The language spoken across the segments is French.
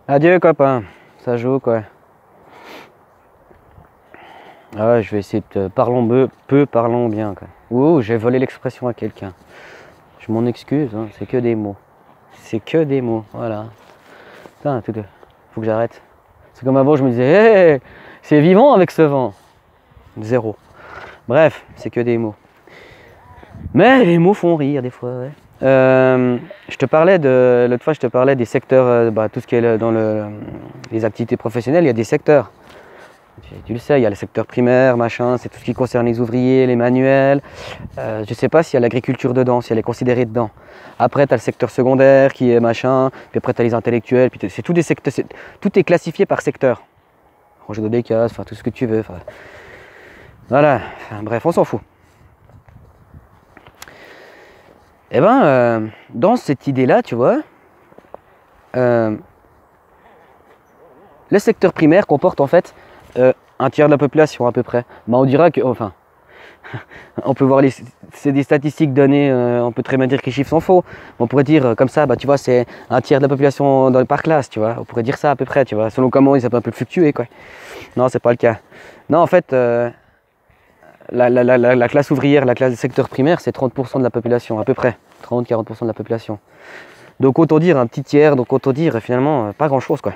Adieu copain, ça joue quoi. Ah ouais, je vais essayer de parlons peu, parlons bien quoi. Ouh, j'ai volé l'expression à quelqu'un. Je m'en excuse, hein, c'est que des mots. C'est que des mots, voilà. Putain, faut que j'arrête. C'est comme avant, je me disais, hé, c'est vivant avec ce vent. Zéro. Bref, c'est que des mots. Mais les mots font rire des fois, ouais. Je te parlais l'autre fois, je te parlais des secteurs, tout ce qui est dans les activités professionnelles, il y a des secteurs. Tu le sais, il y a le secteur primaire, machin, c'est tout ce qui concerne les ouvriers, les manuels. Je ne sais pas s'il y a l'agriculture dedans, si elle est considérée dedans. Après, tu as le secteur secondaire qui est machin, puis après, tu as les intellectuels, puis c'est tous des secteurs, tout est classifié par secteur. Ranger de cases, enfin tout ce que tu veux. Voilà, bref, on s'en fout. Eh ben, dans cette idée-là, tu vois, le secteur primaire comporte en fait un tiers de la population à peu près. Ben, on dira que, enfin, on peut voir c'est des statistiques données, on peut très bien dire que les chiffres sont faux. On pourrait dire comme ça, bah, tu vois, c'est un tiers de la population par classe, tu vois. On pourrait dire ça à peu près, tu vois, selon comment ça peut un peu fluctuer, quoi. Non, c'est pas le cas. Non, en fait, la classe ouvrière, la classe du secteur primaire, c'est 30% de la population, à peu près. 30-40% de la population. Donc autant dire un petit tiers, donc autant dire finalement pas grand-chose, quoi.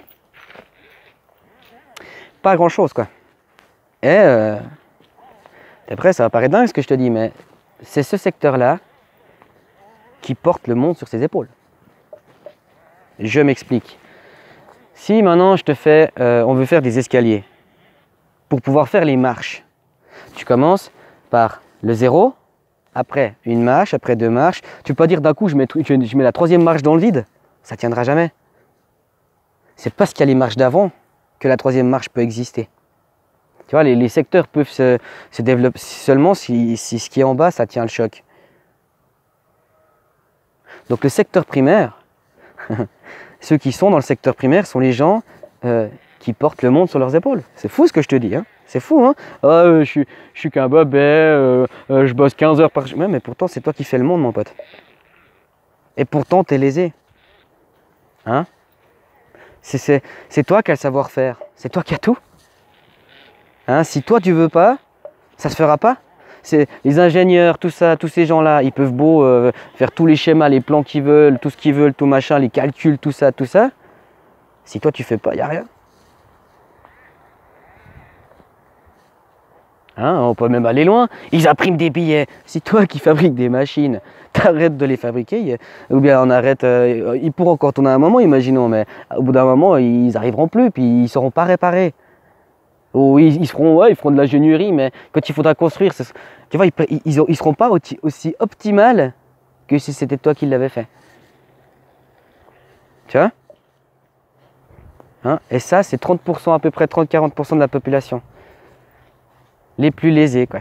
Pas grand-chose, quoi. Et après, ça va paraître dingue ce que je te dis, mais c'est ce secteur-là qui porte le monde sur ses épaules. Je m'explique. Si maintenant je te fais, on veut faire des escaliers, pour pouvoir faire les marches, tu commences par le zéro, après une marche, après deux marches. Tu peux pas dire d'un coup je mets la troisième marche dans le vide, ça tiendra jamais. C'est parce qu'il y a les marches d'avant que la troisième marche peut exister. Tu vois, les secteurs peuvent se développer seulement si ce qui est en bas, ça tient le choc. Donc le secteur primaire, ceux qui sont dans le secteur primaire sont les gens qui portent le monde sur leurs épaules. C'est fou ce que je te dis, hein. C'est fou, hein. Ah, je suis qu'un bobet, je bosse 15 heures par jour. Ouais, mais pourtant, c'est toi qui fais le monde, mon pote. Et pourtant, t'es lésé. Hein? C'est toi qui as le savoir-faire. C'est toi qui as tout. Hein? Si toi, tu veux pas, ça se fera pas. Les ingénieurs, tout ça, tous ces gens-là, ils peuvent beau faire tous les schémas, les plans qu'ils veulent, tout ce qu'ils veulent, tout machin, les calculs, tout ça. Si toi, tu fais pas, il n'y a rien. Hein, on peut même aller loin. Ils impriment des billets. Si toi qui fabriques des machines, t'arrêtes de les fabriquer, ou bien on arrête. Ils pourront quand on a un moment, imaginons, mais au bout d'un moment, ils n'arriveront plus, puis ils ne seront pas réparés. Ou ils feront de l'ingénierie, mais quand il faudra construire, tu vois, ils ne seront pas aussi optimales que si c'était toi qui l'avais fait. Tu vois? Hein? Et ça, c'est 30%, à peu près 30-40% de la population. Les plus lésés, quoi.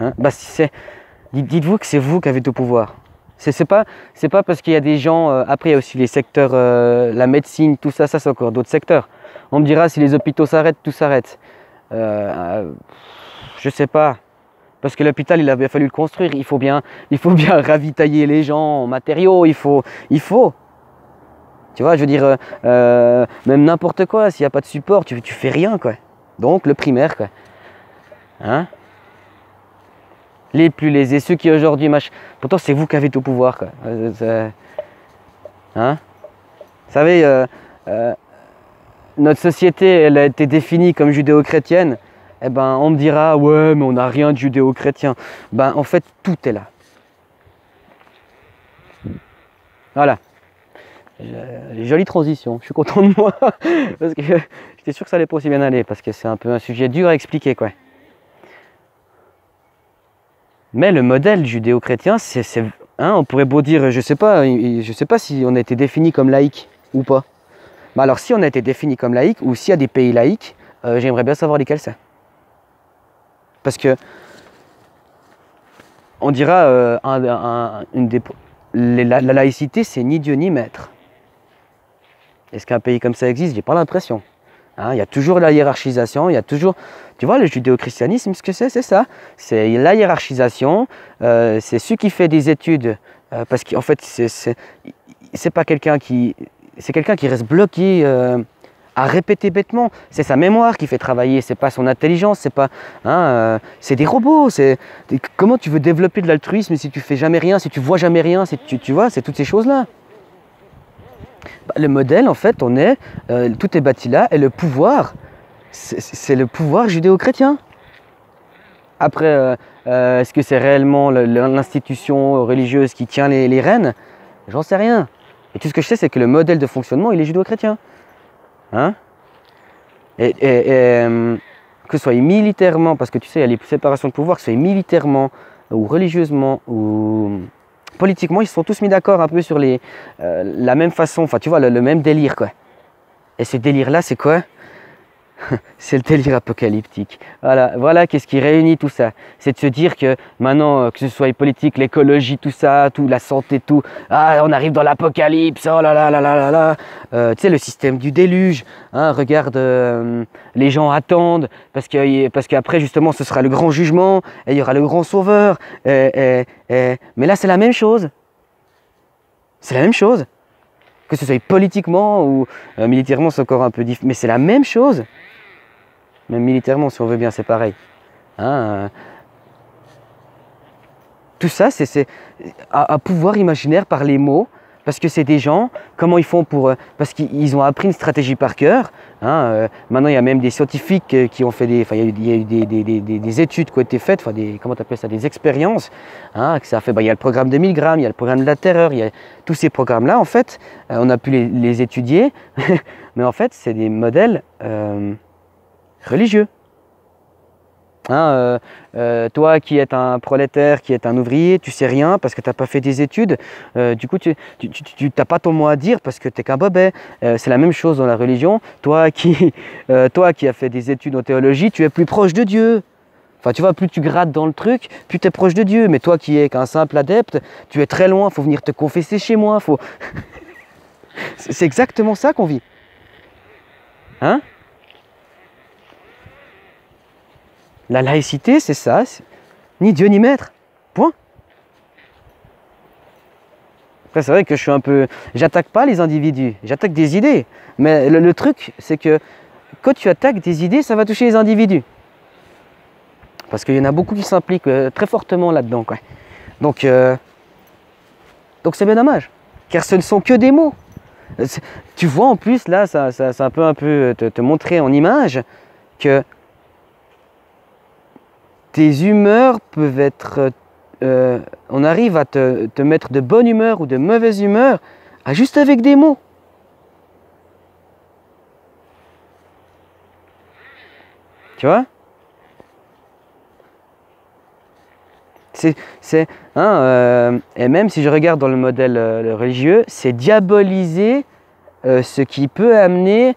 Hein? Bah, dites-vous que c'est vous qui avez tout pouvoir. C'est pas parce qu'il y a des gens. Après, il y a aussi les secteurs, la médecine, tout ça, c'est encore d'autres secteurs. On me dira si les hôpitaux s'arrêtent, tout s'arrête. Je sais pas. Parce que l'hôpital, il avait fallu le construire. Il faut bien ravitailler les gens en matériaux. Il faut. Tu vois, je veux dire, même n'importe quoi. S'il n'y a pas de support, tu fais rien, quoi. Donc, le primaire, quoi. Hein? Les plus lésés, ceux qui aujourd'hui pourtant c'est vous qui avez tout pouvoir, quoi. Hein? Vous savez, notre société, elle a été définie comme judéo-chrétienne. Eh ben, on me dira, ouais, mais on n'a rien de judéo-chrétien. Ben, en fait, tout est là. Voilà. Jolie transition. Je suis content de moi parce que j'étais sûr que ça allait pas aussi bien aller parce que c'est un peu un sujet dur à expliquer, quoi. Mais le modèle judéo-chrétien, hein, on pourrait beau dire, je sais pas si on a été défini comme laïque ou pas. Mais alors si on a été défini comme laïque, ou s'il y a des pays laïques, j'aimerais bien savoir lesquels c'est. Parce que on dira, la laïcité, c'est ni Dieu ni maître. Est-ce qu'un pays comme ça existe? J'ai pas l'impression. Hein, il y a toujours la hiérarchisation, il y a toujours... Tu vois, le judéo-christianisme, ce que c'est ça. C'est la hiérarchisation, c'est celui qui fait des études, parce qu'en fait, c'est pas quelqu'un qui... c'est quelqu'un qui reste bloqué à répéter bêtement. C'est sa mémoire qui fait travailler, c'est pas son intelligence, c'est pas, c'est des robots. Comment tu veux développer de l'altruisme si tu fais jamais rien, si tu vois jamais rien, si tu vois, c'est toutes ces choses-là. Bah, le modèle, en fait, tout est bâti là, et le pouvoir, c'est le pouvoir judéo-chrétien. Après, est-ce que c'est réellement l'institution religieuse qui tient les rênes? J'en sais rien. Et tout ce que je sais, c'est que le modèle de fonctionnement, il est judéo-chrétien. Hein? Que ce soit militairement, parce que tu sais, il y a les séparations de pouvoir, que ce soit militairement, ou religieusement, ou politiquement, ils se sont tous mis d'accord un peu sur la même façon, enfin tu vois, le même délire, quoi. Et ce délire-là, c'est quoi? C'est le délire apocalyptique. Voilà qu'est-ce qui réunit tout ça. C'est de se dire que maintenant, que ce soit les politiques, l'écologie, tout ça, la santé, tout, on arrive dans l'apocalypse, oh là là là là là là. Tu sais, le système du déluge, regarde, les gens attendent, parce qu'après, justement, ce sera le grand jugement, et il y aura le grand sauveur. Mais là, c'est la même chose. C'est la même chose. Que ce soit politiquement ou militairement, c'est encore un peu différent. Mais c'est la même chose. Même militairement, si on veut bien, c'est pareil. Tout ça, c'est un pouvoir imaginaire par les mots, parce que c'est des gens, comment ils font parce qu'ils ont appris une stratégie par cœur. Maintenant, il y a même des scientifiques qui ont fait il y a eu des études qui ont été faites, comment tu appelles ça, des expériences. Que ça a fait, il y a le programme de 1000 grammes, il y a le programme de la terreur, il y a tous ces programmes-là, en fait, on a pu les étudier, mais en fait, c'est des modèles religieux. Toi qui es un prolétaire, qui es un ouvrier, tu sais rien parce que tu n'as pas fait des études, du coup tu n'as pas ton mot à dire parce que tu n'es qu'un bobet. C'est la même chose dans la religion. Toi qui as fait des études en théologie, tu es plus proche de Dieu. Enfin, tu vois, plus tu grattes dans le truc, plus tu es proche de Dieu. Mais toi qui es qu'un simple adepte, tu es très loin, il faut venir te confesser chez moi. C'est exactement ça qu'on vit. La laïcité, c'est ça, ni Dieu ni maître, point. Après, c'est vrai que j'attaque pas les individus, j'attaque des idées. Mais le truc, c'est que quand tu attaques des idées, ça va toucher les individus. Parce qu'il y en a beaucoup qui s'impliquent très fortement là-dedans, quoi. Donc c'est bien dommage, car ce ne sont que des mots. Tu vois, en plus, là, ça peut un peu te montrer en image que tes humeurs peuvent être... on arrive à te mettre de bonne humeur ou de mauvaise humeur juste avec des mots. Tu vois? Et même si je regarde dans le modèle religieux, c'est diaboliser ce qui peut amener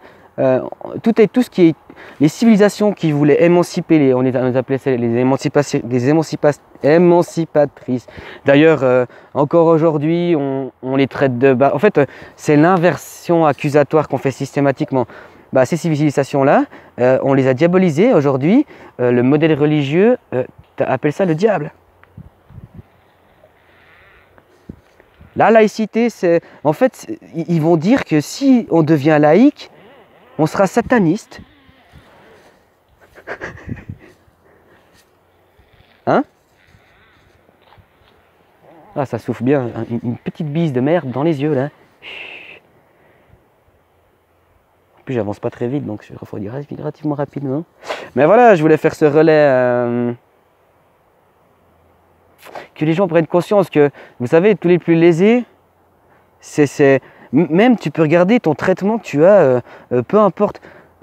tout ce qui est les civilisations qui voulaient émanciper, on appelait ça les émancipatrices. D'ailleurs, encore aujourd'hui, on les traite de bas. En fait, c'est l'inversion accusatoire qu'on fait systématiquement. Ces civilisations-là, on les a diabolisées. Aujourd'hui, le modèle religieux appelle ça le diable. La laïcité, en fait, ils vont dire que si on devient laïque, on sera sataniste. Ça souffle bien, une petite bise de merde dans les yeux, là. En plus, j'avance pas très vite, donc je refroidis relativement rapidement. Mais voilà, je voulais faire ce relais... que les gens prennent conscience que, vous savez, tous les plus lésés, même tu peux regarder ton traitement que tu as, peu importe.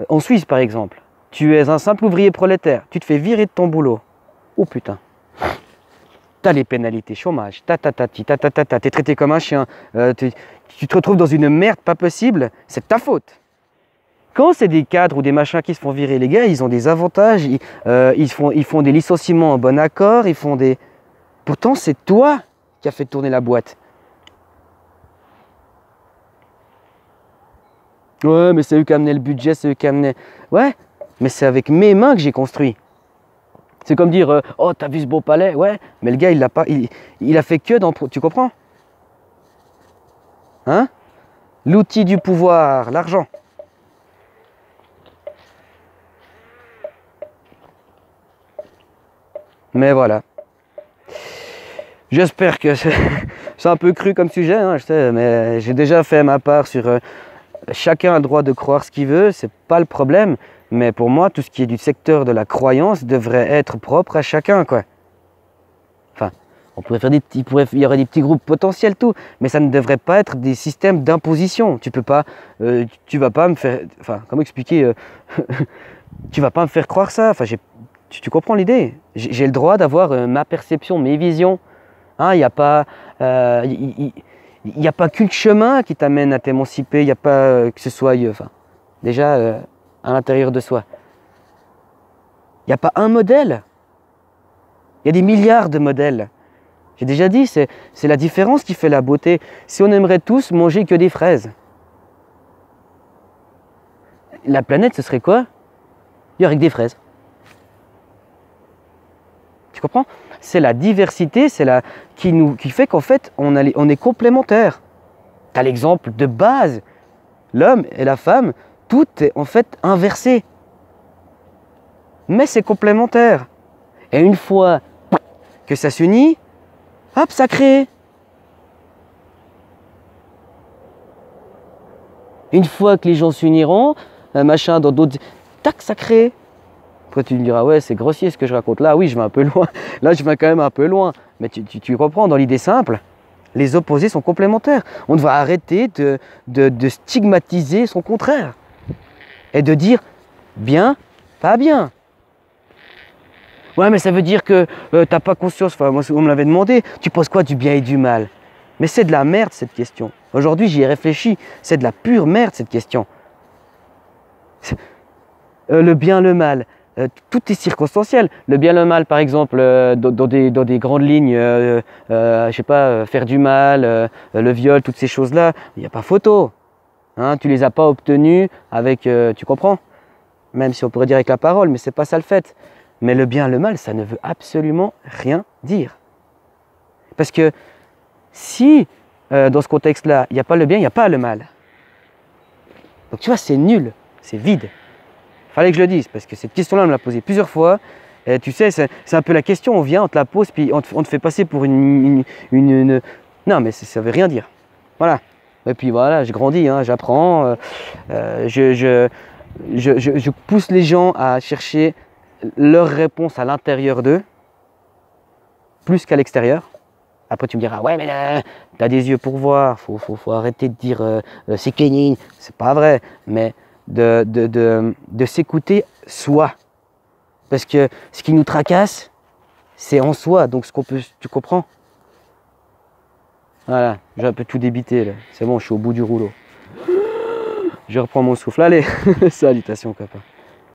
En Suisse, par exemple, tu es un simple ouvrier prolétaire, tu te fais virer de ton boulot. Oh putain. T'as les pénalités, chômage, t'es traité comme un chien, tu te retrouves dans une merde pas possible, c'est de ta faute. Quand c'est des cadres ou des machins qui se font virer, les gars, ils ont des avantages, ils font des licenciements en bon accord, ils font des... Pourtant, c'est toi qui as fait tourner la boîte. Ouais, mais c'est eux qui amenaient le budget, c'est eux qui amenaient... Ouais, mais c'est avec mes mains que j'ai construit. C'est comme dire, oh, t'as vu ce beau palais? Ouais, mais le gars, il a fait que dans... Tu comprends? L'outil du pouvoir, l'argent. Mais voilà. J'espère que c'est un peu cru comme sujet, hein, je sais, mais j'ai déjà fait ma part sur chacun a le droit de croire ce qu'il veut, c'est pas le problème. Mais pour moi, tout ce qui est du secteur de la croyance devrait être propre à chacun, quoi. Enfin, on pourrait faire il y aurait des petits groupes potentiels, tout, mais ça ne devrait pas être des systèmes d'imposition. Tu peux pas, tu vas pas me faire, enfin, comment expliquer, tu vas pas me faire croire ça. Enfin, tu comprends l'idée? J'ai le droit d'avoir ma perception, mes visions. Hein, il n'y a pas, il y a pas qu'un chemin qui t'amène à t'émanciper. Il n'y a pas que ce soit, enfin, déjà à l'intérieur de soi. Il n'y a pas un modèle. Il y a des milliards de modèles. J'ai déjà dit, c'est la différence qui fait la beauté. Si on aimerait tous manger que des fraises, la planète, ce serait quoi? Il n'y aurait que des fraises. Tu comprends? C'est la diversité, qui fait qu'en fait, on est complémentaires. Tu as l'exemple de base. L'homme et la femme, tout est en fait inversé. Mais c'est complémentaire. Et une fois que ça s'unit, hop, ça crée. Une fois que les gens s'uniront, machin, dans d'autres... Tac, ça crée. Après tu me diras, ouais, c'est grossier ce que je raconte. Là, oui, je vais un peu loin. Là, je vais quand même un peu loin. Mais tu comprends, dans l'idée simple, les opposés sont complémentaires. On doit arrêter de stigmatiser son contraire. Et de dire bien, pas bien. Ouais, mais ça veut dire que t'as pas conscience. Enfin, moi, on me l'avait demandé. Tu penses quoi du bien et du mal? Mais c'est de la merde, cette question. Aujourd'hui, j'y ai réfléchi. C'est de la pure merde, cette question. Le bien, le mal. Tout est circonstanciel. Le bien, le mal, par exemple, dans des grandes lignes, je sais pas, faire du mal, le viol, toutes ces choses-là, il n'y a pas photo. Hein, tu les as pas obtenues avec, tu comprends? Même si on pourrait dire avec la parole, mais c'est pas ça le fait. Mais le bien, le mal, ça ne veut absolument rien dire. Parce que si, dans ce contexte-là, il n'y a pas le bien, il n'y a pas le mal. Donc tu vois, c'est nul, c'est vide. Fallait que je le dise, parce que cette question-là, on me l'a posée plusieurs fois. Et tu sais, c'est un peu la question, on vient, on te la pose, puis on te fait passer pour une... Non, mais ça ne veut rien dire. Voilà. Et puis voilà, je grandis, hein, j'apprends. Je pousse les gens à chercher leur réponse à l'intérieur d'eux, plus qu'à l'extérieur. Après, tu me diras, ouais, mais tu as des yeux pour voir, faut arrêter de dire c'est kénine. C'est pas vrai, mais de s'écouter soi. Parce que ce qui nous tracasse, c'est en soi, donc ce qu'on peut, tu comprends? Voilà, j'ai un peu tout débité là. C'est bon, je suis au bout du rouleau. Je reprends mon souffle. Allez, salutations copain.